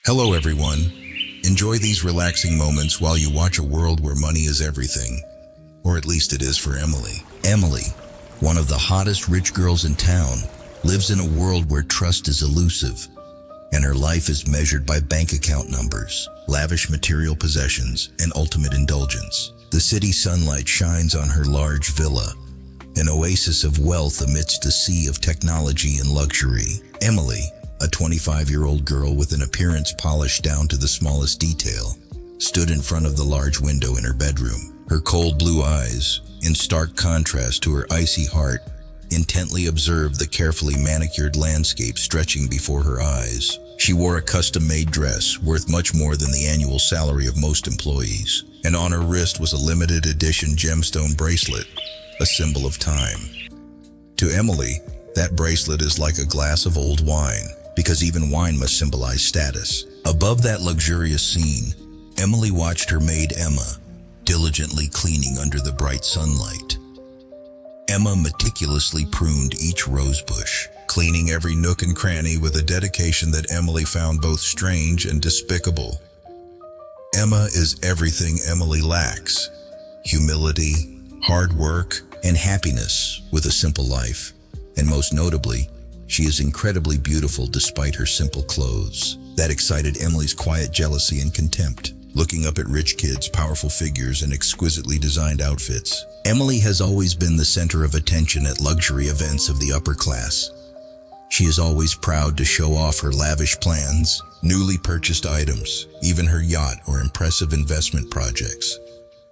Hello everyone. Enjoy these relaxing moments while you watch a world where money is everything. Or at least it is for Emily. Emily, one of the hottest rich girls in town, lives in a world where trust is elusive, and her life is measured by bank account numbers, lavish material possessions, and ultimate indulgence. The city sunlight shines on her large villa, an oasis of wealth amidst a sea of technology and luxury. Emily, a 25-year-old girl with an appearance polished down to the smallest detail, stood in front of the large window in her bedroom. Her cold blue eyes, in stark contrast to her icy heart, intently observed the carefully manicured landscape stretching before her eyes. She wore a custom-made dress worth much more than the annual salary of most employees, and on her wrist was a limited edition gemstone bracelet, a symbol of time. To Emily, that bracelet is like a glass of old wine, because even wine must symbolize status. Above that luxurious scene, Emily watched her maid Emma diligently cleaning under the bright sunlight. Emma meticulously pruned each rose bush, cleaning every nook and cranny with a dedication that Emily found both strange and despicable. Emma is everything Emily lacks: humility, hard work, and happiness with a simple life. And most notably, she is incredibly beautiful despite her simple clothes. That excited Emily's quiet jealousy and contempt. Looking up at rich kids, powerful figures, and exquisitely designed outfits, Emily has always been the center of attention at luxury events of the upper class. She is always proud to show off her lavish plans, newly purchased items, even her yacht or impressive investment projects.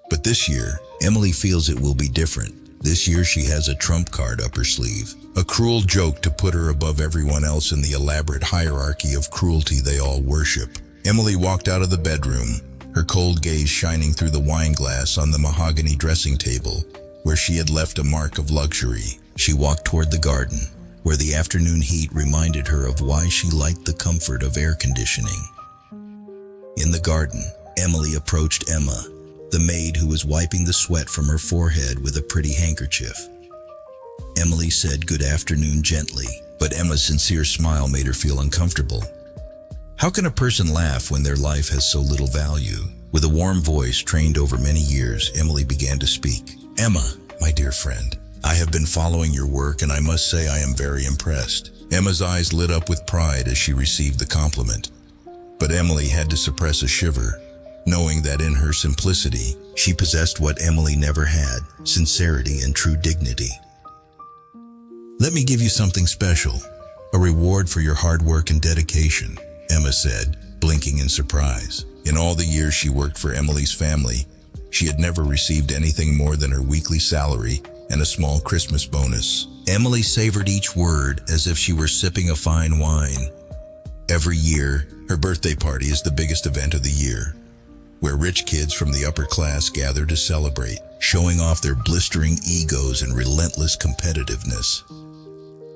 But this year, Emily feels it will be different. This year she has a trump card up her sleeve, a cruel joke to put her above everyone else in the elaborate hierarchy of cruelty they all worship. Emily walked out of the bedroom, her cold gaze shining through the wine glass on the mahogany dressing table, where she had left a mark of luxury. She walked toward the garden, where the afternoon heat reminded her of why she liked the comfort of air conditioning. In the garden, Emily approached Emma, the maid who was wiping the sweat from her forehead with a pretty handkerchief. Emily said good afternoon gently, but Emma's sincere smile made her feel uncomfortable. How can a person laugh when their life has so little value? With a warm voice trained over many years, Emily began to speak. Emma, my dear friend, I have been following your work and I must say I am very impressed. Emma's eyes lit up with pride as she received the compliment. But Emily had to suppress a shiver, knowing that in her simplicity, she possessed what Emily never had: sincerity and true dignity. Let me give you something special, a reward for your hard work and dedication, Emma said, blinking in surprise. In all the years she worked for Emily's family, she had never received anything more than her weekly salary and a small Christmas bonus. Emily savored each word as if she were sipping a fine wine. Every year, her birthday party is the biggest event of the year, where rich kids from the upper class gather to celebrate, showing off their blistering egos and relentless competitiveness.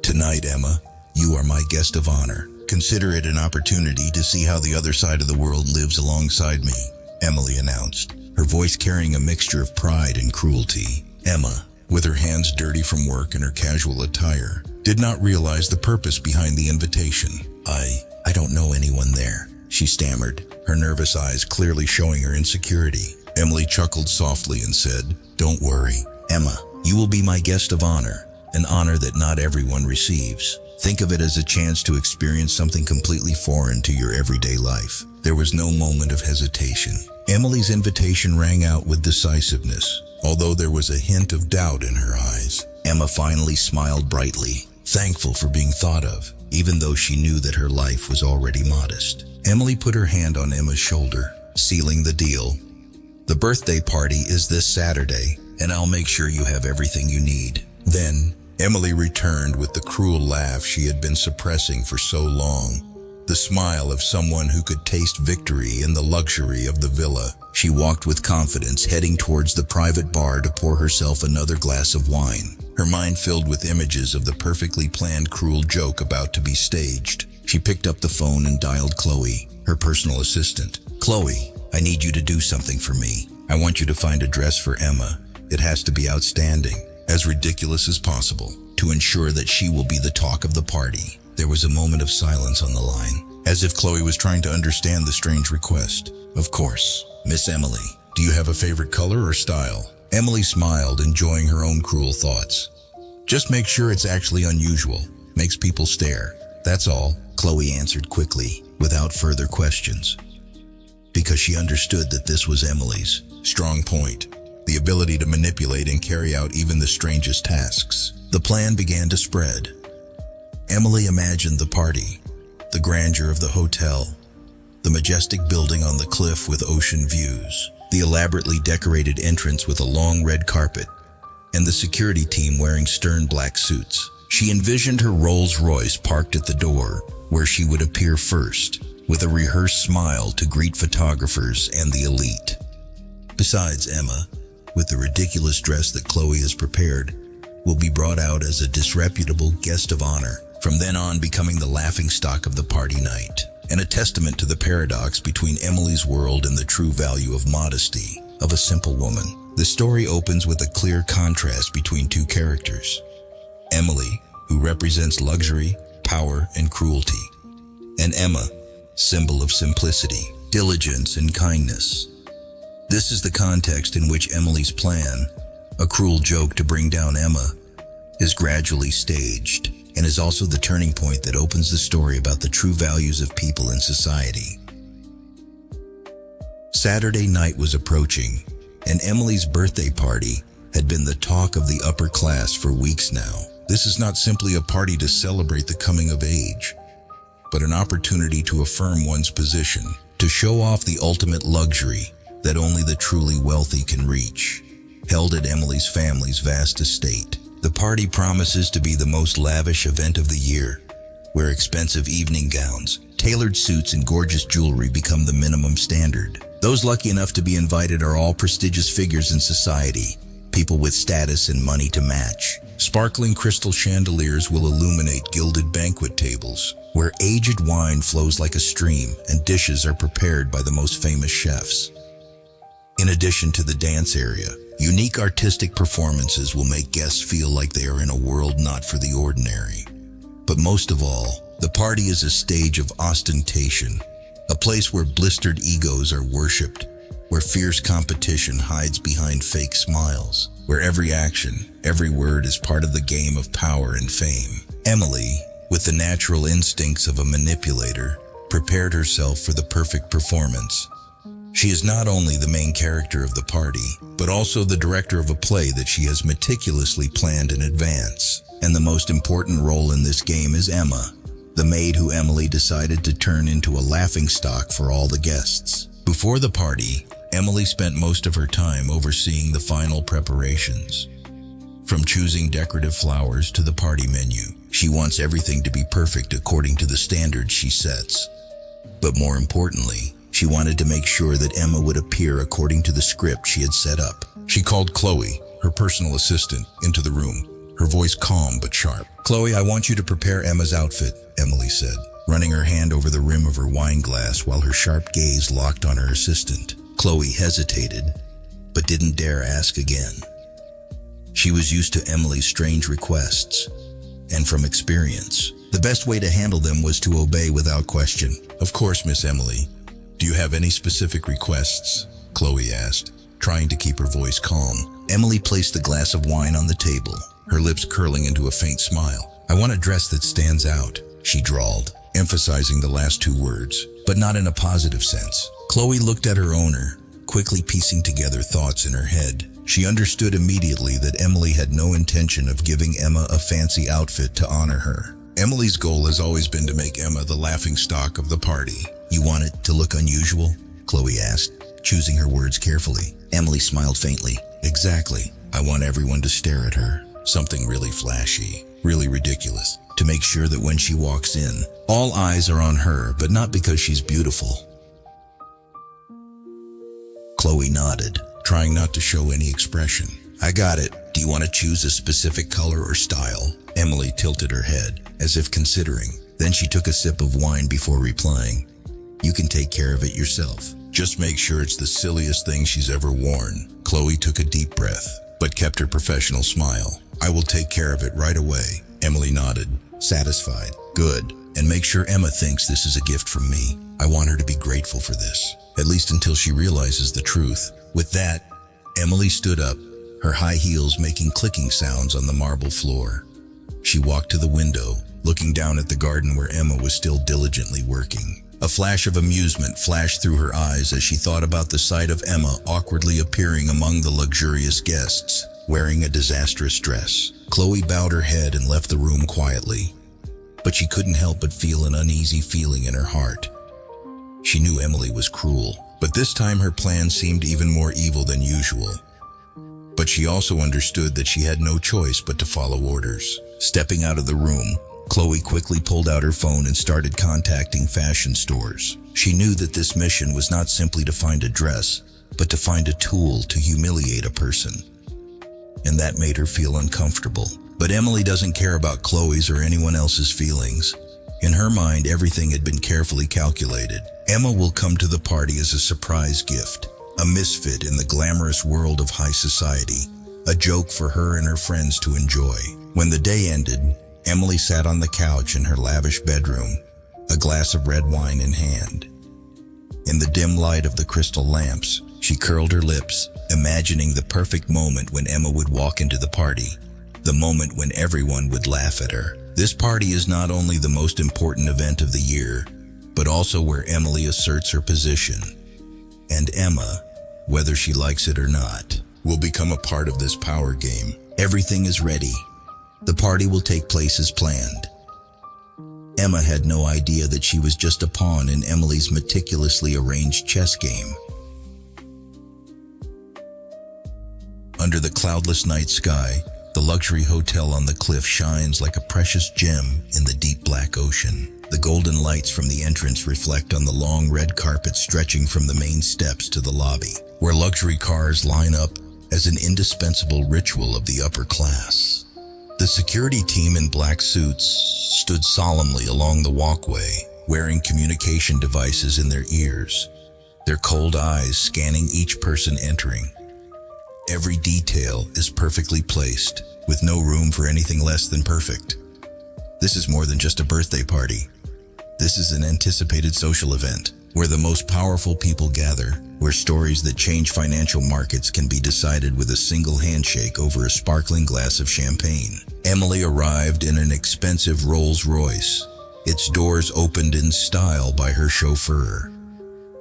Tonight, Emma, you are my guest of honor. Consider it an opportunity to see how the other side of the world lives alongside me, Emily announced, her voice carrying a mixture of pride and cruelty. Emma, with her hands dirty from work and her casual attire, did not realize the purpose behind the invitation. I don't know anyone there, she stammered, her nervous eyes clearly showing her insecurity. Emily chuckled softly and said, Don't worry, Emma, you will be my guest of honor, an honor that not everyone receives. Think of it as a chance to experience something completely foreign to your everyday life. There was no moment of hesitation. Emily's invitation rang out with decisiveness, although there was a hint of doubt in her eyes. Emma finally smiled brightly, thankful for being thought of, even though she knew that her life was already modest. Emily put her hand on Emma's shoulder, sealing the deal. The birthday party is this Saturday, and I'll make sure you have everything you need. Then, Emily returned with the cruel laugh she had been suppressing for so long, the smile of someone who could taste victory in the luxury of the villa. She walked with confidence, heading towards the private bar to pour herself another glass of wine, her mind filled with images of the perfectly planned cruel joke about to be staged. She picked up the phone and dialed Chloe, her personal assistant. Chloe, I need you to do something for me. I want you to find a dress for Emma. It has to be outstanding, as ridiculous as possible, to ensure that she will be the talk of the party. There was a moment of silence on the line. as if Chloe was trying to understand the strange request. Of course, Miss Emily. Do you have a favorite color or style? Emily smiled, enjoying her own cruel thoughts. Just make sure it's actually unusual. Makes people stare. That's all, Chloe answered quickly, without further questions. Because she understood that this was Emily's strong point, the ability to manipulate and carry out even the strangest tasks. The plan began to spread. Emily imagined the party, the grandeur of the hotel, the majestic building on the cliff with ocean views, the elaborately decorated entrance with a long red carpet, and the security team wearing stern black suits. She envisioned her Rolls-Royce parked at the door, where she would appear first, with a rehearsed smile to greet photographers and the elite. Besides, Emma, with the ridiculous dress that Chloe has prepared, will be brought out as a disreputable guest of honor, from then on becoming the laughingstock of the party night, and a testament to the paradox between Emily's world and the true value of modesty, of a simple woman. The story opens with a clear contrast between two characters. Emily, who represents luxury, power, and cruelty, and Emma, symbol of simplicity, diligence, and kindness. This is the context in which Emily's plan, a cruel joke to bring down Emma, is gradually staged, and is also the turning point that opens the story about the true values of people in society. Saturday night was approaching, and Emily's birthday party had been the talk of the upper class for weeks now. This is not simply a party to celebrate the coming of age, but an opportunity to affirm one's position, to show off the ultimate luxury that only the truly wealthy can reach. Held at Emily's family's vast estate, the party promises to be the most lavish event of the year, where expensive evening gowns, tailored suits, and gorgeous jewelry become the minimum standard. Those lucky enough to be invited are all prestigious figures in society, people with status and money to match. Sparkling crystal chandeliers will illuminate gilded banquet tables, where aged wine flows like a stream and dishes are prepared by the most famous chefs. In addition to the dance area, unique artistic performances will make guests feel like they are in a world not for the ordinary. But most of all, the party is a stage of ostentation, a place where blistered egos are worshipped, where fierce competition hides behind fake smiles, where every action, every word is part of the game of power and fame. Emily, with the natural instincts of a manipulator, prepared herself for the perfect performance. She is not only the main character of the party, but also the director of a play that she has meticulously planned in advance. And the most important role in this game is Emma, the maid who Emily decided to turn into a laughingstock for all the guests. Before the party, Emily spent most of her time overseeing the final preparations. From choosing decorative flowers to the party menu, she wants everything to be perfect according to the standards she sets. But more importantly, she wanted to make sure that Emma would appear according to the script she had set up. She called Chloe, her personal assistant, into the room, her voice calm but sharp. "Chloe, I want you to prepare Emma's outfit," Emily said, running her hand over the rim of her wine glass while her sharp gaze locked on her assistant. Chloe hesitated, but didn't dare ask again. She was used to Emily's strange requests, and from experience, the best way to handle them was to obey without question. "Of course, Miss Emily. Do you have any specific requests?" Chloe asked, trying to keep her voice calm. Emily placed the glass of wine on the table, her lips curling into a faint smile. "I want a dress that stands out," she drawled, emphasizing the last two words, but not in a positive sense. Chloe looked at her owner, quickly piecing together thoughts in her head. She understood immediately that Emily had no intention of giving Emma a fancy outfit to honor her. Emily's goal has always been to make Emma the laughingstock of the party. "You want it to look unusual?" Chloe asked, choosing her words carefully. Emily smiled faintly. "Exactly. I want everyone to stare at her. Something really flashy, really ridiculous, to make sure that when she walks in, all eyes are on her, but not because she's beautiful." Chloe nodded, trying not to show any expression. "I got it. Do you want to choose a specific color or style?" Emily tilted her head, as if considering. Then she took a sip of wine before replying. "You can take care of it yourself. Just make sure it's the silliest thing she's ever worn." Chloe took a deep breath, but kept her professional smile. "I will take care of it right away." Emily nodded, satisfied. "Good." And make sure Emma thinks this is a gift from me. I want her to be grateful for this, at least until she realizes the truth. With that, Emily stood up, her high heels making clicking sounds on the marble floor. She walked to the window, looking down at the garden where Emma was still diligently working. A flash of amusement flashed through her eyes as she thought about the sight of Emma awkwardly appearing among the luxurious guests, wearing a disastrous dress. Chloe bowed her head and left the room quietly, but she couldn't help but feel an uneasy feeling in her heart. She knew Emily was cruel, but this time her plan seemed even more evil than usual. But she also understood that she had no choice but to follow orders. Stepping out of the room, Chloe quickly pulled out her phone and started contacting fashion stores. She knew that this mission was not simply to find a dress, but to find a tool to humiliate a person. And that made her feel uncomfortable. But Emily doesn't care about Chloe's or anyone else's feelings. In her mind, everything had been carefully calculated. Emma will come to the party as a surprise gift, a misfit in the glamorous world of high society, a joke for her and her friends to enjoy. When the day ended, Emily sat on the couch in her lavish bedroom, a glass of red wine in hand. In the dim light of the crystal lamps, she curled her lips, imagining the perfect moment when Emma would walk into the party, the moment when everyone would laugh at her. This party is not only the most important event of the year, but also where Emily asserts her position. And Emma, whether she likes it or not, will become a part of this power game. Everything is ready. The party will take place as planned. Emma had no idea that she was just a pawn in Emily's meticulously arranged chess game. Under the cloudless night sky, the luxury hotel on the cliff shines like a precious gem in the deep black ocean. The golden lights from the entrance reflect on the long red carpet stretching from the main steps to the lobby, where luxury cars line up as an indispensable ritual of the upper class. The security team in black suits stood solemnly along the walkway, wearing communication devices in their ears, their cold eyes scanning each person entering. Every detail is perfectly placed, with no room for anything less than perfect. This is more than just a birthday party. This is an anticipated social event, where the most powerful people gather, where stories that change financial markets can be decided with a single handshake over a sparkling glass of champagne. Emily arrived in an expensive Rolls-Royce, its doors opened in style by her chauffeur.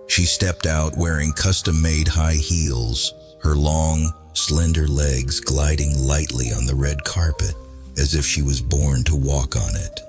She stepped out wearing custom-made high heels, her long, slender legs gliding lightly on the red carpet, as if she was born to walk on it.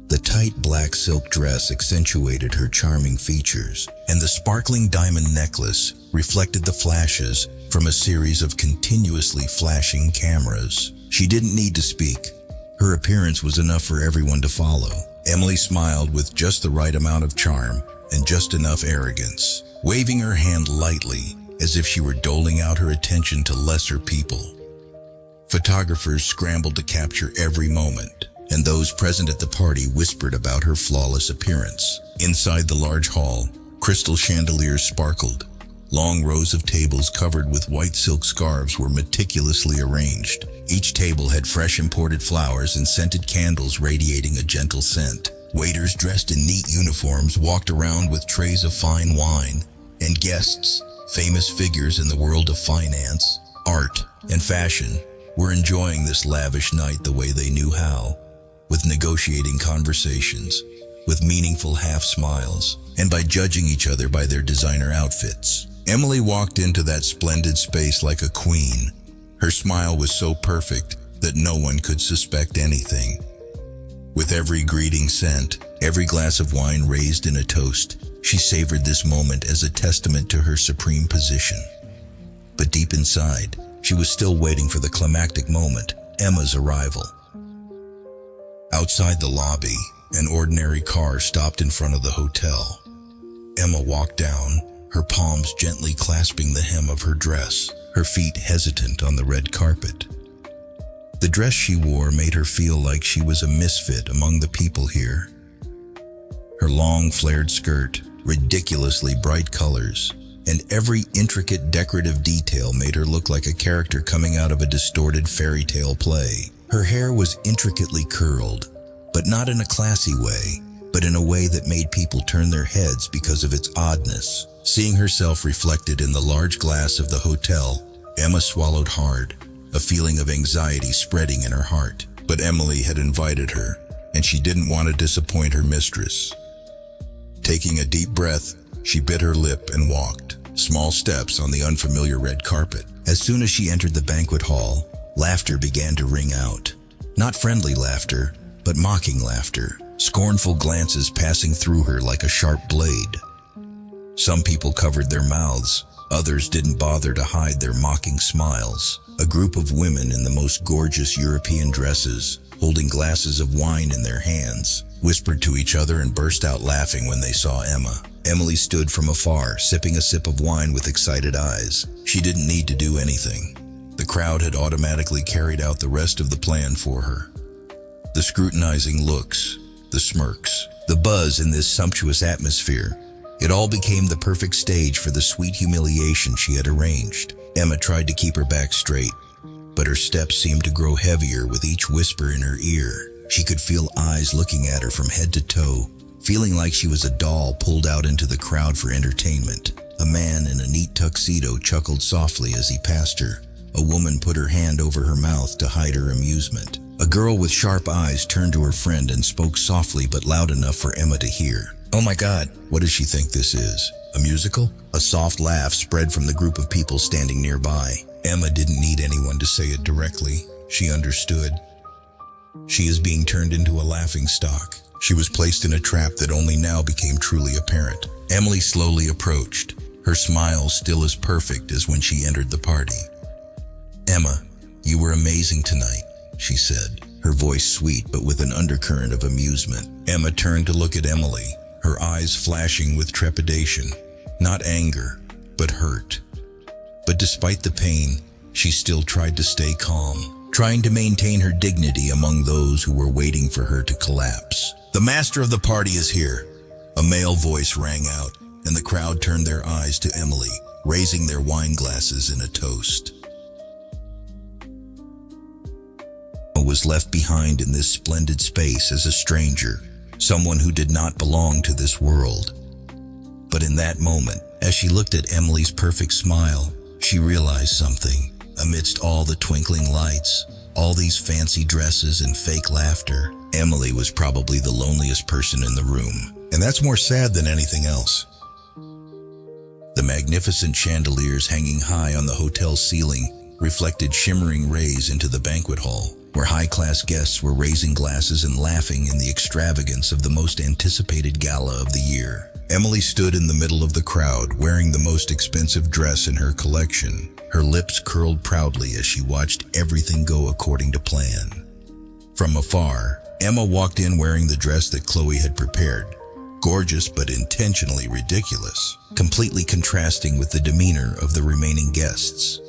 The tight black silk dress accentuated her charming features, and the sparkling diamond necklace reflected the flashes from a series of continuously flashing cameras. She didn't need to speak. Her appearance was enough for everyone to follow. Emily smiled with just the right amount of charm and just enough arrogance, waving her hand lightly as if she were doling out her attention to lesser people. Photographers scrambled to capture every moment, and those present at the party whispered about her flawless appearance. Inside the large hall, crystal chandeliers sparkled. Long rows of tables covered with white silk scarves were meticulously arranged. Each table had fresh imported flowers and scented candles radiating a gentle scent. Waiters dressed in neat uniforms walked around with trays of fine wine, and guests, famous figures in the world of finance, art, and fashion, were enjoying this lavish night the way they knew how, with negotiating conversations, with meaningful half-smiles, and by judging each other by their designer outfits. Emily walked into that splendid space like a queen. Her smile was so perfect that no one could suspect anything. With every greeting sent, every glass of wine raised in a toast, she savored this moment as a testament to her supreme position. But deep inside, she was still waiting for the climactic moment, Emma's arrival. Outside the lobby, an ordinary car stopped in front of the hotel. Emma walked down, her palms gently clasping the hem of her dress, her feet hesitant on the red carpet. The dress she wore made her feel like she was a misfit among the people here. Her long flared skirt, ridiculously bright colors, and every intricate decorative detail made her look like a character coming out of a distorted fairy tale play. Her hair was intricately curled, but not in a classy way, but in a way that made people turn their heads because of its oddness. Seeing herself reflected in the large glass of the hotel, Emma swallowed hard, a feeling of anxiety spreading in her heart. But Emily had invited her, and she didn't want to disappoint her mistress. Taking a deep breath, she bit her lip and walked, small steps on the unfamiliar red carpet. As soon as she entered the banquet hall, laughter began to ring out. Not friendly laughter, but mocking laughter, scornful glances passing through her like a sharp blade. Some people covered their mouths, others didn't bother to hide their mocking smiles. A group of women in the most gorgeous European dresses, holding glasses of wine in their hands, whispered to each other and burst out laughing when they saw Emma. Emily stood from afar, sipping a sip of wine with excited eyes. She didn't need to do anything. The crowd had automatically carried out the rest of the plan for her. The scrutinizing looks, the smirks, the buzz in this sumptuous atmosphere. It all became the perfect stage for the sweet humiliation she had arranged. Emma tried to keep her back straight, but her steps seemed to grow heavier with each whisper in her ear. She could feel eyes looking at her from head to toe, feeling like she was a doll pulled out into the crowd for entertainment. A man in a neat tuxedo chuckled softly as he passed her. A woman put her hand over her mouth to hide her amusement. A girl with sharp eyes turned to her friend and spoke softly but loud enough for Emma to hear. "Oh my God, what does she think this is? A musical?" A soft laugh spread from the group of people standing nearby. Emma didn't need anyone to say it directly. She understood. She is being turned into a laughingstock. She was placed in a trap that only now became truly apparent. Emily slowly approached, her smile still as perfect as when she entered the party. "Emma, you were amazing tonight," she said, her voice sweet but with an undercurrent of amusement. Emma turned to look at Emily, her eyes flashing with trepidation, not anger, but hurt. But despite the pain, she still tried to stay calm, trying to maintain her dignity among those who were waiting for her to collapse. "The master of the party is here," a male voice rang out, and the crowd turned their eyes to Emily, raising their wine glasses in a toast. Emma was left behind in this splendid space as a stranger, someone who did not belong to this world. But in that moment, as she looked at Emily's perfect smile, she realized something. Amidst all the twinkling lights, all these fancy dresses and fake laughter, Emily was probably the loneliest person in the room. And that's more sad than anything else. The magnificent chandeliers hanging high on the hotel's ceiling reflected shimmering rays into the banquet hall, where high-class guests were raising glasses and laughing in the extravagance of the most anticipated gala of the year. Emily stood in the middle of the crowd, wearing the most expensive dress in her collection. Her lips curled proudly as she watched everything go according to plan. From afar, Emma walked in wearing the dress that Chloe had prepared, gorgeous but intentionally ridiculous, completely contrasting with the demeanor of the remaining guests.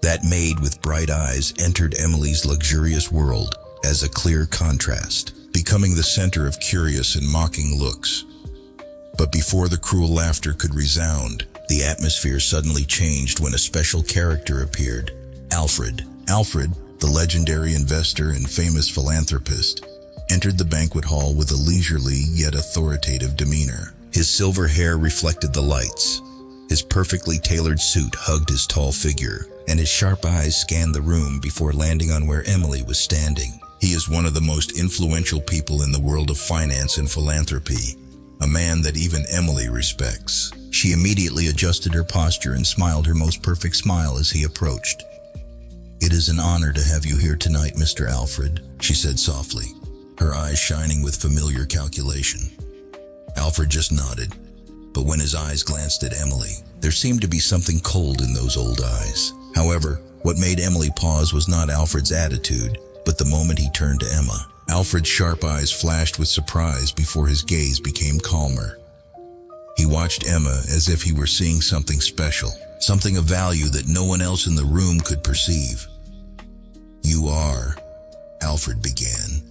That maid with bright eyes entered Emily's luxurious world as a clear contrast, becoming the center of curious and mocking looks. But before the cruel laughter could resound, the atmosphere suddenly changed when a special character appeared. Alfred. Alfred, the legendary investor and famous philanthropist, entered the banquet hall with a leisurely yet authoritative demeanor. His silver hair reflected the lights. His perfectly tailored suit hugged his tall figure, and his sharp eyes scanned the room before landing on where Emily was standing. He is one of the most influential people in the world of finance and philanthropy, a man that even Emily respects. She immediately adjusted her posture and smiled her most perfect smile as he approached. "It is an honor to have you here tonight, Mr. Alfred," she said softly, her eyes shining with familiar calculation. Alfred just nodded, but when his eyes glanced at Emily, there seemed to be something cold in those old eyes. However, what made Emily pause was not Alfred's attitude, but the moment he turned to Emma. Alfred's sharp eyes flashed with surprise before his gaze became calmer. He watched Emma as if he were seeing something special, something of value that no one else in the room could perceive. "You are," Alfred began,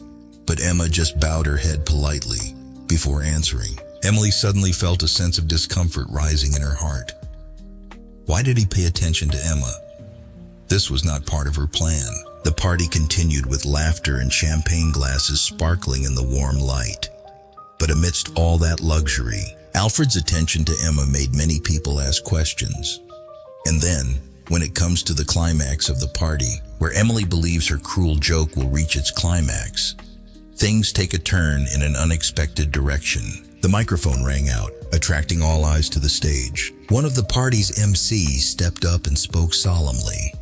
but Emma just bowed her head politely before answering. Emily suddenly felt a sense of discomfort rising in her heart. Why did he pay attention to Emma? This was not part of her plan. The party continued with laughter and champagne glasses sparkling in the warm light. But amidst all that luxury, Alfred's attention to Emma made many people ask questions. And then, when it comes to the climax of the party, where Emily believes her cruel joke will reach its climax, things take a turn in an unexpected direction. The microphone rang out, attracting all eyes to the stage. One of the party's MCs stepped up and spoke solemnly.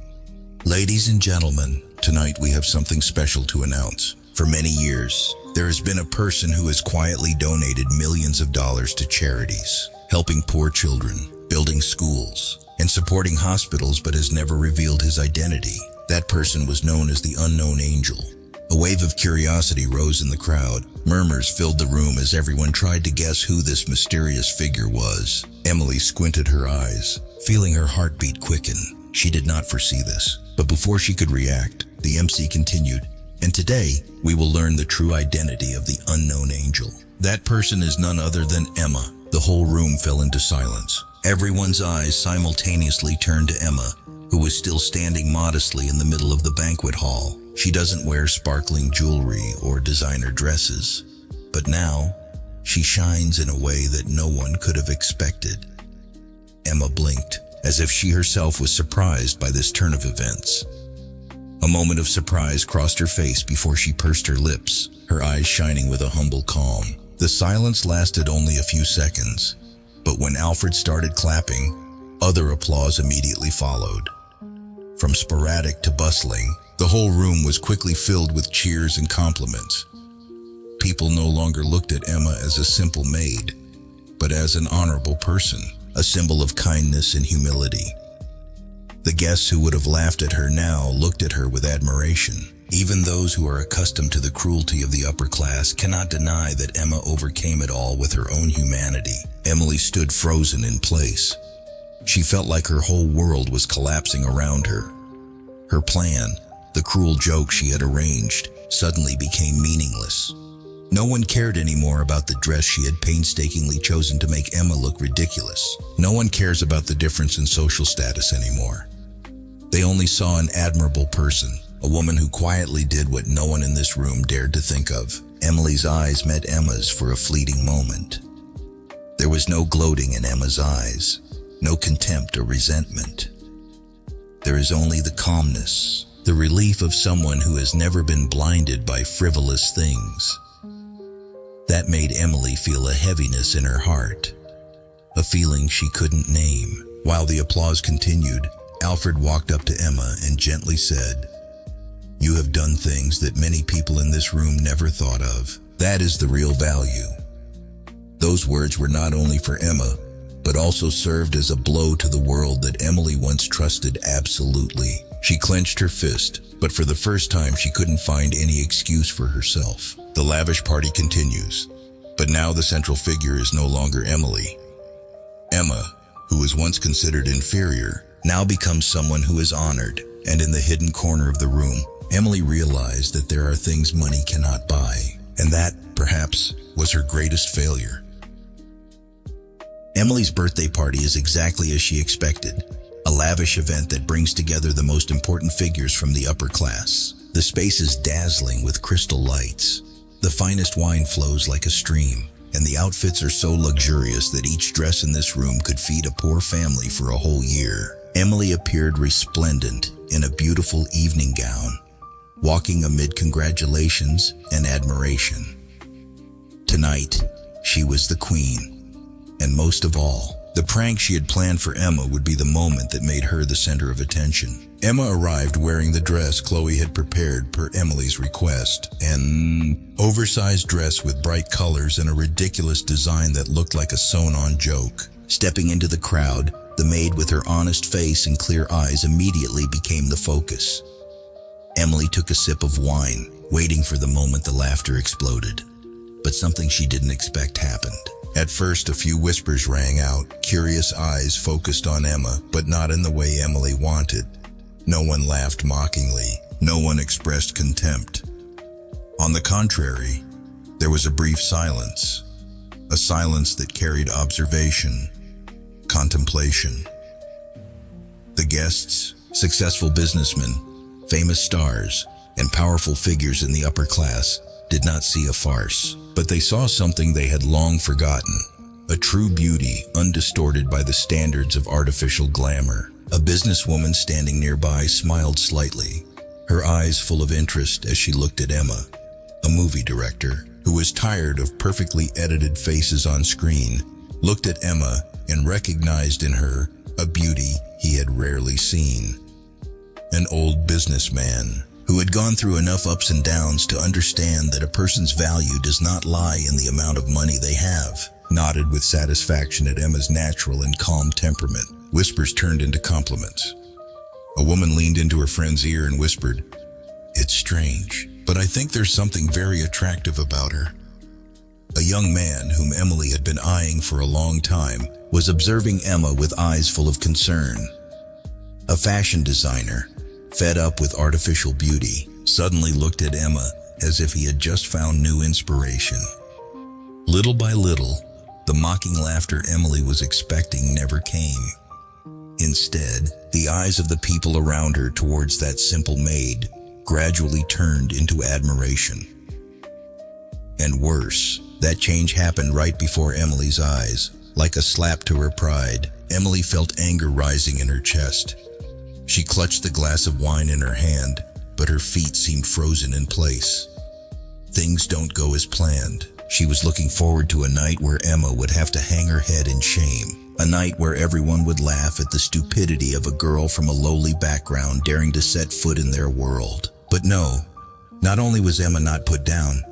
"Ladies and gentlemen, tonight we have something special to announce. For many years, there has been a person who has quietly donated millions of dollars to charities, helping poor children, building schools, and supporting hospitals, but has never revealed his identity. That person was known as the Unknown Angel." A wave of curiosity rose in the crowd. Murmurs filled the room as everyone tried to guess who this mysterious figure was. Emily squinted her eyes, feeling her heartbeat quicken. She did not foresee this, but before she could react, the MC continued, "And today, we will learn the true identity of the Unknown Angel. That person is none other than Emma." The whole room fell into silence. Everyone's eyes simultaneously turned to Emma, who was still standing modestly in the middle of the banquet hall. She doesn't wear sparkling jewelry or designer dresses, but now she shines in a way that no one could have expected. Emma blinked, as if she herself was surprised by this turn of events. A moment of surprise crossed her face before she pursed her lips, her eyes shining with a humble calm. The silence lasted only a few seconds, but when Alfred started clapping, other applause immediately followed. From sporadic to bustling, the whole room was quickly filled with cheers and compliments. People no longer looked at Emma as a simple maid, but as an honorable person, a symbol of kindness and humility. The guests who would have laughed at her now looked at her with admiration. Even those who are accustomed to the cruelty of the upper class cannot deny that Emma overcame it all with her own humanity. Emily stood frozen in place. She felt like her whole world was collapsing around her. Her plan, the cruel joke she had arranged, suddenly became meaningless. No one cared anymore about the dress she had painstakingly chosen to make Emma look ridiculous. No one cares about the difference in social status anymore. They only saw an admirable person, a woman who quietly did what no one in this room dared to think of. Emily's eyes met Emma's for a fleeting moment. There was no gloating in Emma's eyes, no contempt or resentment. There is only the calmness, the relief of someone who has never been blinded by frivolous things. That made Emily feel a heaviness in her heart, a feeling she couldn't name. While the applause continued, Alfred walked up to Emma and gently said, "You have done things that many people in this room never thought of. That is the real value." Those words were not only for Emma, but also served as a blow to the world that Emily once trusted absolutely. She clenched her fist, but for the first time she couldn't find any excuse for herself. The lavish party continues, but now the central figure is no longer Emily. Emma, who was once considered inferior, now becomes someone who is honored, and in the hidden corner of the room, Emily realized that there are things money cannot buy, and that, perhaps, was her greatest failure. Emily's birthday party is exactly as she expected, a lavish event that brings together the most important figures from the upper class. The space is dazzling with crystal lights. The finest wine flows like a stream, and the outfits are so luxurious that each dress in this room could feed a poor family for a whole year. Emily appeared resplendent in a beautiful evening gown, walking amid congratulations and admiration. Tonight, she was the queen. And most of all, the prank she had planned for Emma would be the moment that made her the center of attention. Emma arrived wearing the dress Chloe had prepared per Emily's request, an oversized dress with bright colors and a ridiculous design that looked like a sewn-on joke. Stepping into the crowd, the maid with her honest face and clear eyes immediately became the focus. Emily took a sip of wine, waiting for the moment the laughter exploded. But something she didn't expect happened. At first, a few whispers rang out, curious eyes focused on Emma, but not in the way Emily wanted. No one laughed mockingly. No one expressed contempt. On the contrary, there was a brief silence, a silence that carried observation, contemplation. The guests, successful businessmen, Famous stars and powerful figures in the upper class did not see a farce, but they saw something they had long forgotten. A true beauty undistorted by the standards of artificial glamour. A businesswoman standing nearby smiled slightly, her eyes full of interest as she looked at Emma. A movie director, who was tired of perfectly edited faces on screen, looked at Emma and recognized in her a beauty he had rarely seen. An old businessman, who had gone through enough ups and downs to understand that a person's value does not lie in the amount of money they have, nodded with satisfaction at Emma's natural and calm temperament. Whispers turned into compliments. A woman leaned into her friend's ear and whispered, "It's strange, but I think there's something very attractive about her." A young man whom Emily had been eyeing for a long time was observing Emma with eyes full of concern. A fashion designer, fed up with artificial beauty, suddenly looked at Emma as if he had just found new inspiration. Little by little, the mocking laughter Emily was expecting never came. Instead, the eyes of the people around her towards that simple maid gradually turned into admiration. And worse, that change happened right before Emily's eyes. Like a slap to her pride, Emily felt anger rising in her chest. She clutched the glass of wine in her hand, but her feet seemed frozen in place. Things don't go as planned. She was looking forward to a night where Emma would have to hang her head in shame. A night where everyone would laugh at the stupidity of a girl from a lowly background daring to set foot in their world. But no, not only was Emma not put down,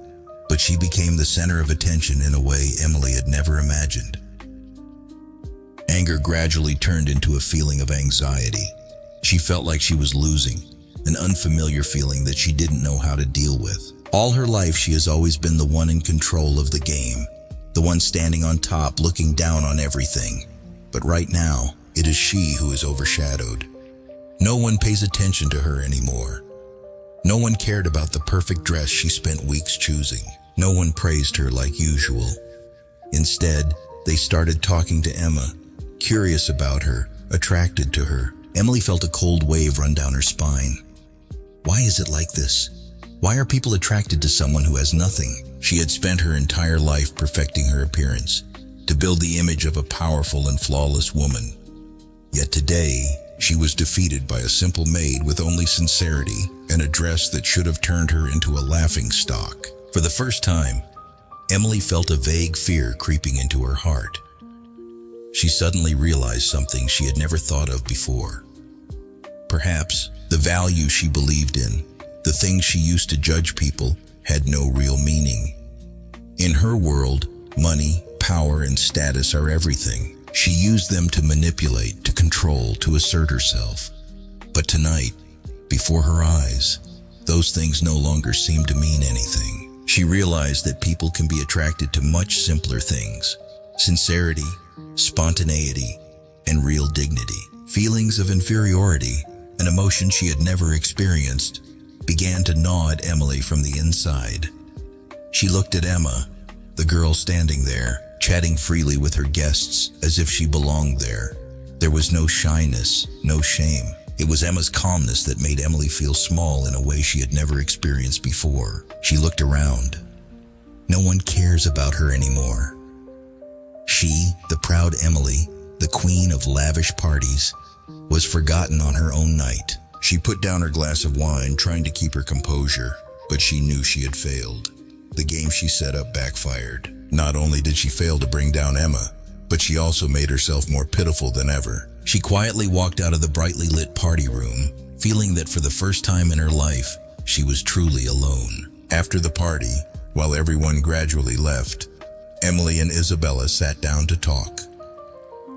but she became the center of attention in a way Emily had never imagined. Anger gradually turned into a feeling of anxiety. She felt like she was losing, an unfamiliar feeling that she didn't know how to deal with. All her life she has always been the one in control of the game, the one standing on top looking down on everything. But right now, it is she who is overshadowed. No one pays attention to her anymore. No one cared about the perfect dress she spent weeks choosing. No one praised her like usual. Instead, they started talking to Emma, curious about her, attracted to her. Emily felt a cold wave run down her spine. Why is it like this? Why are people attracted to someone who has nothing? She had spent her entire life perfecting her appearance, to build the image of a powerful and flawless woman. Yet today, she was defeated by a simple maid with only sincerity and a dress that should have turned her into a laughingstock. For the first time, Emily felt a vague fear creeping into her heart. She suddenly realized something she had never thought of before. Perhaps the value she believed in, the things she used to judge people, had no real meaning. In her world, money, power, and status are everything. She used them to manipulate, to control, to assert herself. But tonight, before her eyes, those things no longer seemed to mean anything. She realized that people can be attracted to much simpler things: sincerity, spontaneity, and real dignity. Feelings of inferiority, an emotion she had never experienced, began to gnaw at Emily from the inside. She looked at Emma, the girl standing there, chatting freely with her guests as if she belonged there. There was no shyness, no shame. It was Emma's calmness that made Emily feel small in a way she had never experienced before. She looked around. No one cares about her anymore. She, the proud Emily, the queen of lavish parties, was forgotten on her own night. She put down her glass of wine, trying to keep her composure, but she knew she had failed. The game she set up backfired. Not only did she fail to bring down Emma, but she also made herself more pitiful than ever. She quietly walked out of the brightly lit party room, feeling that for the first time in her life, she was truly alone. After the party, while everyone gradually left, Emily and Isabella sat down to talk.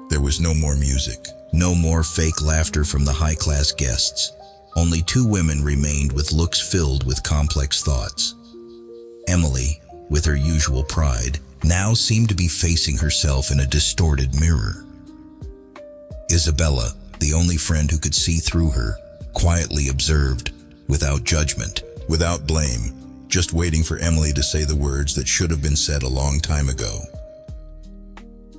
There was no more music, no more fake laughter from the high-class guests. Only two women remained with looks filled with complex thoughts. Emily, with her usual pride, now seemed to be facing herself in a distorted mirror. Isabella, the only friend who could see through her, quietly observed, without judgment, without blame, just waiting for Emily to say the words that should have been said a long time ago.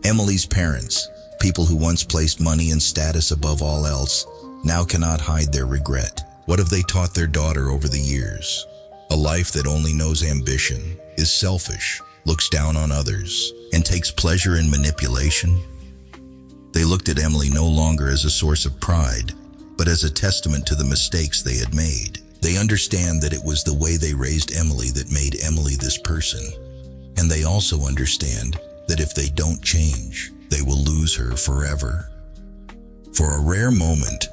Emily's parents, people who once placed money and status above all else, now cannot hide their regret. What have they taught their daughter over the years? A life that only knows ambition, is selfish, looks down on others, and takes pleasure in manipulation? They looked at Emily no longer as a source of pride, but as a testament to the mistakes they had made. They understand that it was the way they raised Emily that made Emily this person. And they also understand that if they don't change, they will lose her forever. For a rare moment,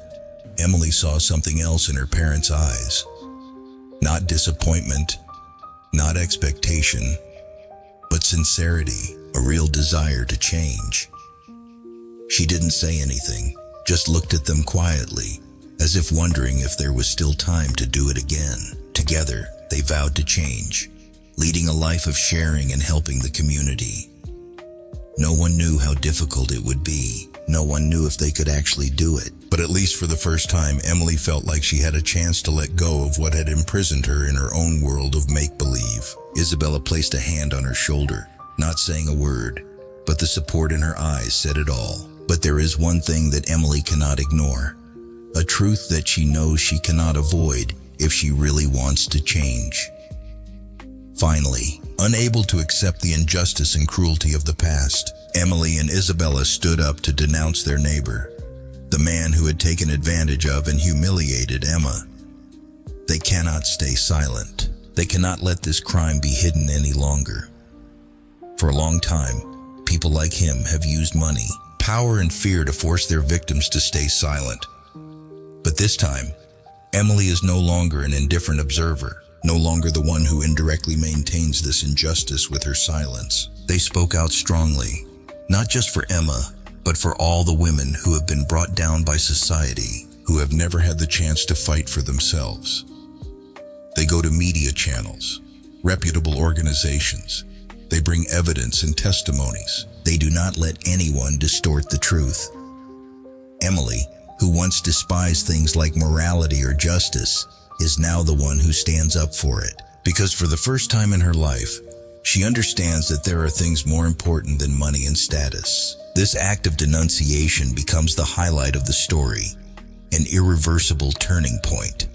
Emily saw something else in her parents' eyes. Not disappointment, not expectation, but sincerity, a real desire to change. She didn't say anything, just looked at them quietly, as if wondering if there was still time to do it again. Together, they vowed to change, leading a life of sharing and helping the community. No one knew how difficult it would be. No one knew if they could actually do it. But at least for the first time, Emily felt like she had a chance to let go of what had imprisoned her in her own world of make-believe. Isabella placed a hand on her shoulder, not saying a word, but the support in her eyes said it all. But there is one thing that Emily cannot ignore, a truth that she knows she cannot avoid if she really wants to change. Finally, unable to accept the injustice and cruelty of the past, Emily and Isabella stood up to denounce their neighbor, the man who had taken advantage of and humiliated Emma. They cannot stay silent. They cannot let this crime be hidden any longer. For a long time, people like him have used money, power, and fear to force their victims to stay silent. But this time, Emily is no longer an indifferent observer, no longer the one who indirectly maintains this injustice with her silence. They spoke out strongly, not just for Emma, but for all the women who have been brought down by society, who have never had the chance to fight for themselves. They go to media channels, reputable organizations. They bring evidence and testimonies. They do not let anyone distort the truth. Emily, who once despised things like morality or justice, is now the one who stands up for it. Because for the first time in her life, she understands that there are things more important than money and status. This act of denunciation becomes the highlight of the story, an irreversible turning point.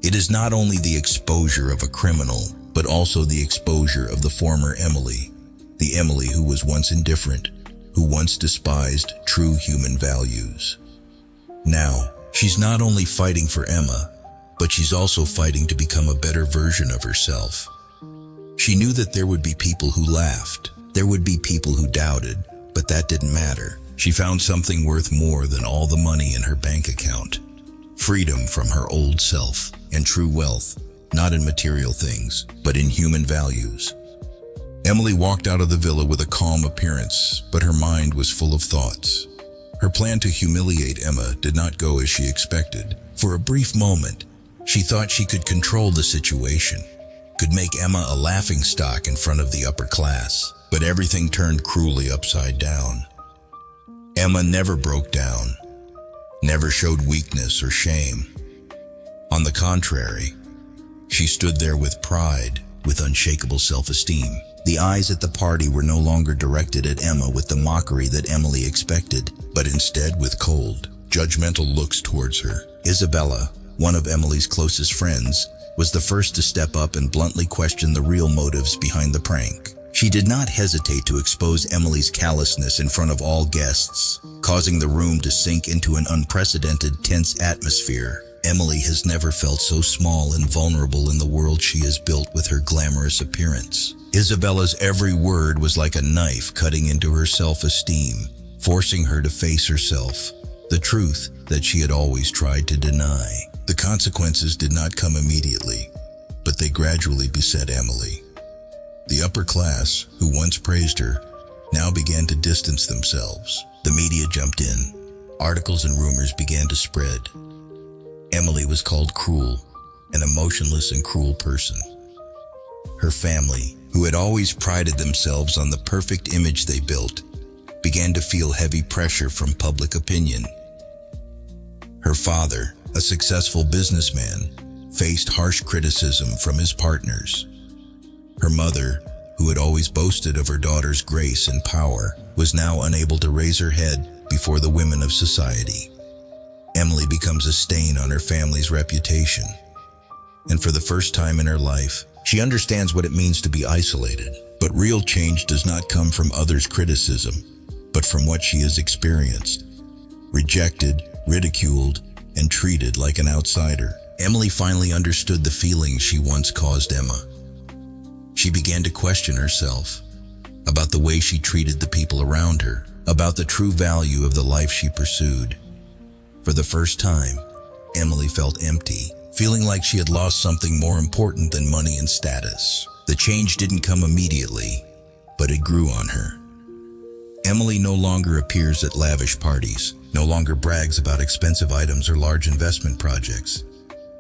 It is not only the exposure of a criminal, but also the exposure of the former Emily, the Emily who was once indifferent, who once despised true human values. Now, she's not only fighting for Emma, but she's also fighting to become a better version of herself. She knew that there would be people who laughed, there would be people who doubted, but that didn't matter. She found something worth more than all the money in her bank account. Freedom from her old self and true wealth, not in material things, but in human values. Emily walked out of the villa with a calm appearance, but her mind was full of thoughts. Her plan to humiliate Emma did not go as she expected. For a brief moment, she thought she could control the situation, could make Emma a laughingstock in front of the upper class. But everything turned cruelly upside down. Emma never broke down, never showed weakness or shame. On the contrary, she stood there with pride, with unshakable self-esteem. The eyes at the party were no longer directed at Emma with the mockery that Emily expected, but instead with cold, judgmental looks towards her. Isabella, one of Emily's closest friends, was the first to step up and bluntly question the real motives behind the prank. She did not hesitate to expose Emily's callousness in front of all guests, causing the room to sink into an unprecedented, tense atmosphere. Emily has never felt so small and vulnerable in the world she has built with her glamorous appearance. Isabella's every word was like a knife cutting into her self-esteem, forcing her to face herself, the truth that she had always tried to deny. The consequences did not come immediately, but they gradually beset Emily. The upper class, who once praised her, now began to distance themselves. The media jumped in. Articles and rumors began to spread. Emily was called cruel, an emotionless and cruel person. Her family, who had always prided themselves on the perfect image they built, began to feel heavy pressure from public opinion. Her father, a successful businessman, faced harsh criticism from his partners. Her mother, who had always boasted of her daughter's grace and power, was now unable to raise her head before the women of society. Emily becomes a stain on her family's reputation. And for the first time in her life, she understands what it means to be isolated. But real change does not come from others' criticism, but from what she has experienced. Rejected, ridiculed, and treated like an outsider. Emily finally understood the feelings she once caused Emma. She began to question herself about the way she treated the people around her, about the true value of the life she pursued. For the first time, Emily felt empty, feeling like she had lost something more important than money and status. The change didn't come immediately, but it grew on her. Emily no longer appears at lavish parties, no longer brags about expensive items or large investment projects.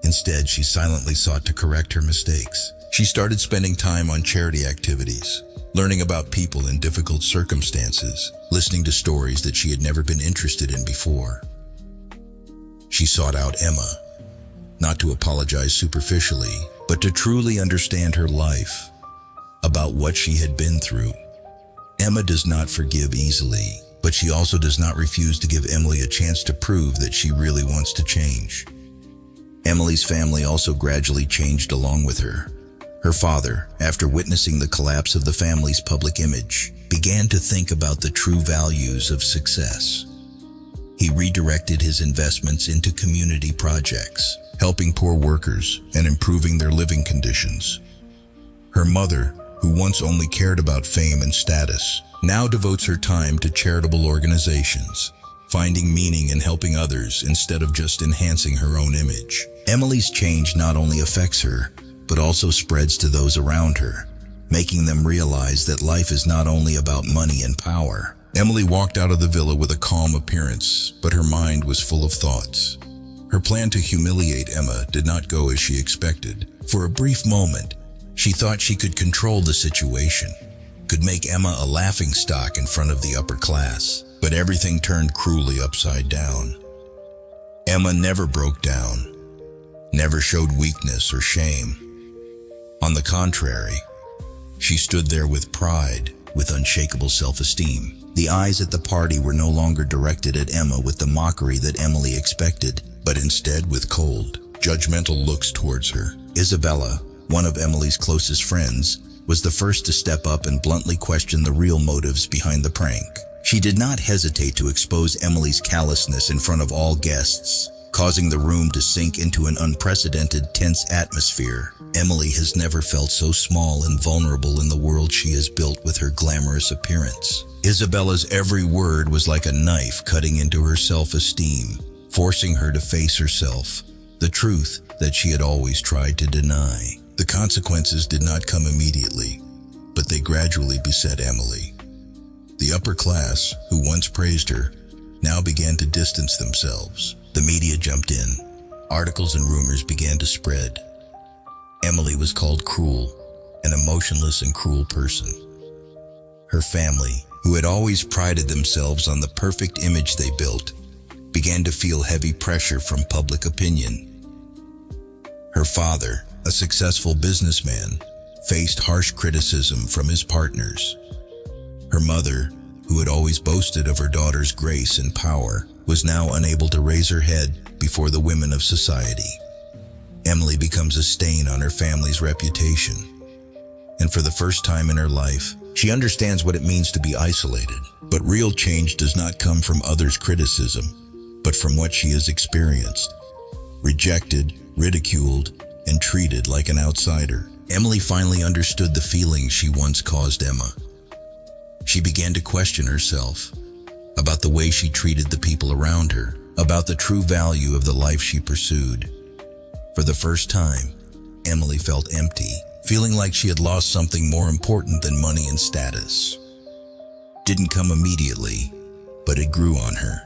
Instead, she silently sought to correct her mistakes. She started spending time on charity activities, learning about people in difficult circumstances, listening to stories that she had never been interested in before. She sought out Emma, not to apologize superficially, but to truly understand her life, about what she had been through. Emma does not forgive easily, but she also does not refuse to give Emily a chance to prove that she really wants to change. Emily's family also gradually changed along with her. Her father, after witnessing the collapse of the family's public image, began to think about the true values of success. He redirected his investments into community projects, helping poor workers and improving their living conditions. Her mother, who once only cared about fame and status, now devotes her time to charitable organizations, finding meaning in helping others instead of just enhancing her own image. Emily's change not only affects her, but also spreads to those around her, making them realize that life is not only about money and power. Emily walked out of the villa with a calm appearance, but her mind was full of thoughts. Her plan to humiliate Emma did not go as she expected. For a brief moment, she thought she could control the situation, could make Emma a laughingstock in front of the upper class. But everything turned cruelly upside down. Emma never broke down, never showed weakness or shame. On the contrary, she stood there with pride, with unshakable self-esteem. The eyes at the party were no longer directed at Emma with the mockery that Emily expected, but instead with cold, judgmental looks towards her. Isabella, one of Emily's closest friends, was the first to step up and bluntly question the real motives behind the prank. She did not hesitate to expose Emily's callousness in front of all guests, causing the room to sink into an unprecedented, tense atmosphere. Emily has never felt so small and vulnerable in the world she has built with her glamorous appearance. Isabella's every word was like a knife cutting into her self-esteem, forcing her to face herself, the truth that she had always tried to deny. The consequences did not come immediately, but they gradually beset Emily. The upper class, who once praised her, now began to distance themselves. The media jumped in. Articles and rumors began to spread. Emily was called cruel, an emotionless and cruel person. Her family, who had always prided themselves on the perfect image they built, began to feel heavy pressure from public opinion. Her father, a successful businessman, faced harsh criticism from his partners. Her mother, who had always boasted of her daughter's grace and power, was now unable to raise her head before the women of society. Emily becomes a stain on her family's reputation. And for the first time in her life, she understands what it means to be isolated. But real change does not come from others' criticism, but from what she has experienced. Rejected, ridiculed, and treated like an outsider. Emily finally understood the feelings she once caused Emma. She began to question herself about the way she treated the people around her, about the true value of the life she pursued. For the first time, Emily felt empty, feeling like she had lost something more important than money and status. Didn't come immediately, but it grew on her.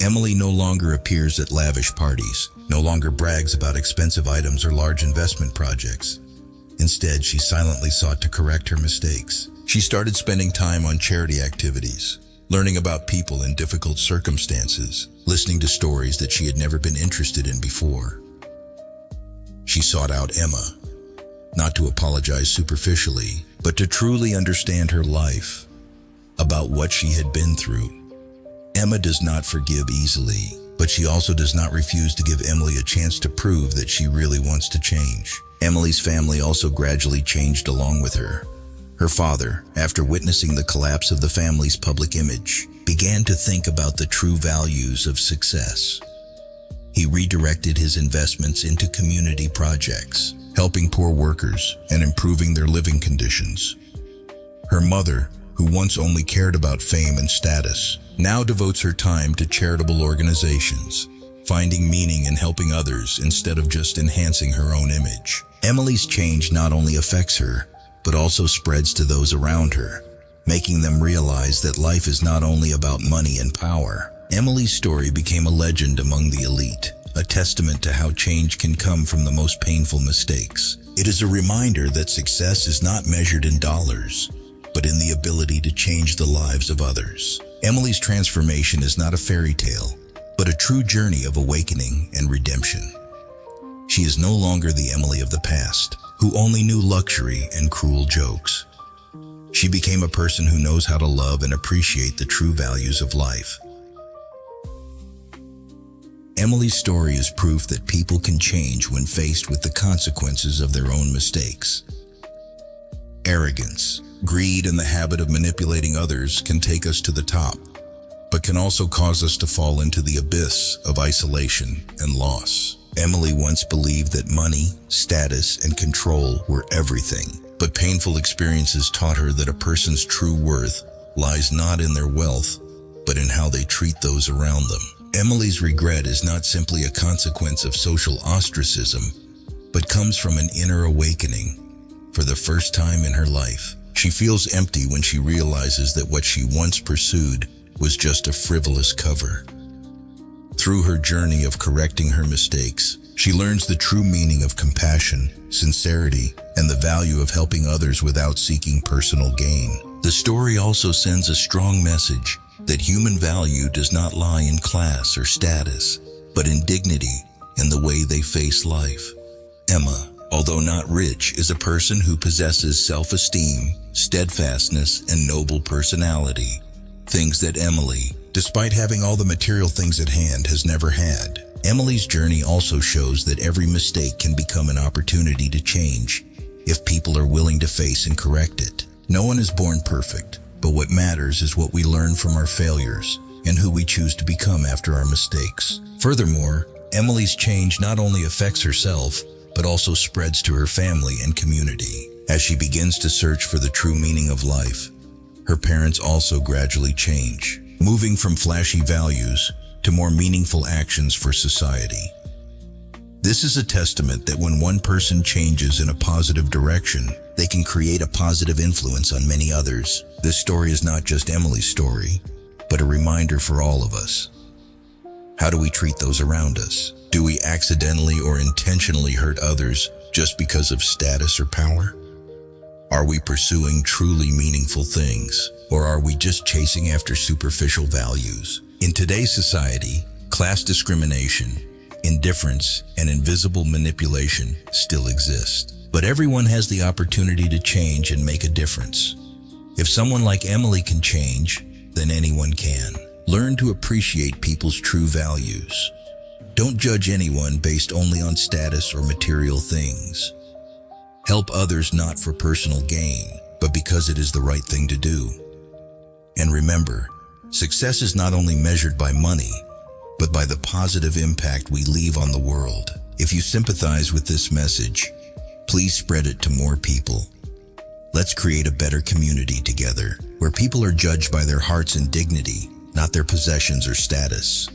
Emily no longer appears at lavish parties, no longer brags about expensive items or large investment projects. Instead, she silently sought to correct her mistakes. She started spending time on charity activities, learning about people in difficult circumstances, listening to stories that she had never been interested in before. She sought out Emma, not to apologize superficially, but to truly understand her life, about what she had been through. Emma does not forgive easily, but she also does not refuse to give Emily a chance to prove that she really wants to change. Emily's family also gradually changed along with her. Her father, after witnessing the collapse of the family's public image, began to think about the true values of success. He redirected his investments into community projects, helping poor workers and improving their living conditions. Her mother, who once only cared about fame and status, now devotes her time to charitable organizations, finding meaning in helping others instead of just enhancing her own image. Emily's change not only affects her, but also spreads to those around her, making them realize that life is not only about money and power. Emily's story became a legend among the elite, a testament to how change can come from the most painful mistakes. It is a reminder that success is not measured in dollars, but in the ability to change the lives of others. Emily's transformation is not a fairy tale, but a true journey of awakening and redemption. She is no longer the Emily of the past, who only knew luxury and cruel jokes. She became a person who knows how to love and appreciate the true values of life. Emily's story is proof that people can change when faced with the consequences of their own mistakes. Arrogance, greed, and the habit of manipulating others can take us to the top, but can also cause us to fall into the abyss of isolation and loss. Emily once believed that money, status, and control were everything, but painful experiences taught her that a person's true worth lies not in their wealth, but in how they treat those around them. Emily's regret is not simply a consequence of social ostracism, but comes from an inner awakening. For the first time in her life, she feels empty when she realizes that what she once pursued was just a frivolous cover. Through her journey of correcting her mistakes, she learns the true meaning of compassion, sincerity, and the value of helping others without seeking personal gain. The story also sends a strong message that human value does not lie in class or status, but in dignity and the way they face life. Emma, although not rich, is a person who possesses self-esteem, steadfastness, and noble personality, things that Emily, despite having all the material things at hand, has never had. Emily's journey also shows that every mistake can become an opportunity to change if people are willing to face and correct it. No one is born perfect, but what matters is what we learn from our failures and who we choose to become after our mistakes. Furthermore, Emily's change not only affects herself, but also spreads to her family and community. As she begins to search for the true meaning of life, her parents also gradually change, moving from flashy values to more meaningful actions for society. This is a testament that when one person changes in a positive direction, they can create a positive influence on many others. This story is not just Emily's story, but a reminder for all of us. How do we treat those around us? Do we accidentally or intentionally hurt others just because of status or power? Are we pursuing truly meaningful things, or are we just chasing after superficial values? In today's society, class discrimination, indifference, and invisible manipulation still exist. But everyone has the opportunity to change and make a difference. If someone like Emily can change, then anyone can. Learn to appreciate people's true values. Don't judge anyone based only on status or material things. Help others not for personal gain, but because it is the right thing to do. And remember, success is not only measured by money, but by the positive impact we leave on the world. If you sympathize with this message, please spread it to more people. Let's create a better community together, where people are judged by their hearts and dignity, not their possessions or status.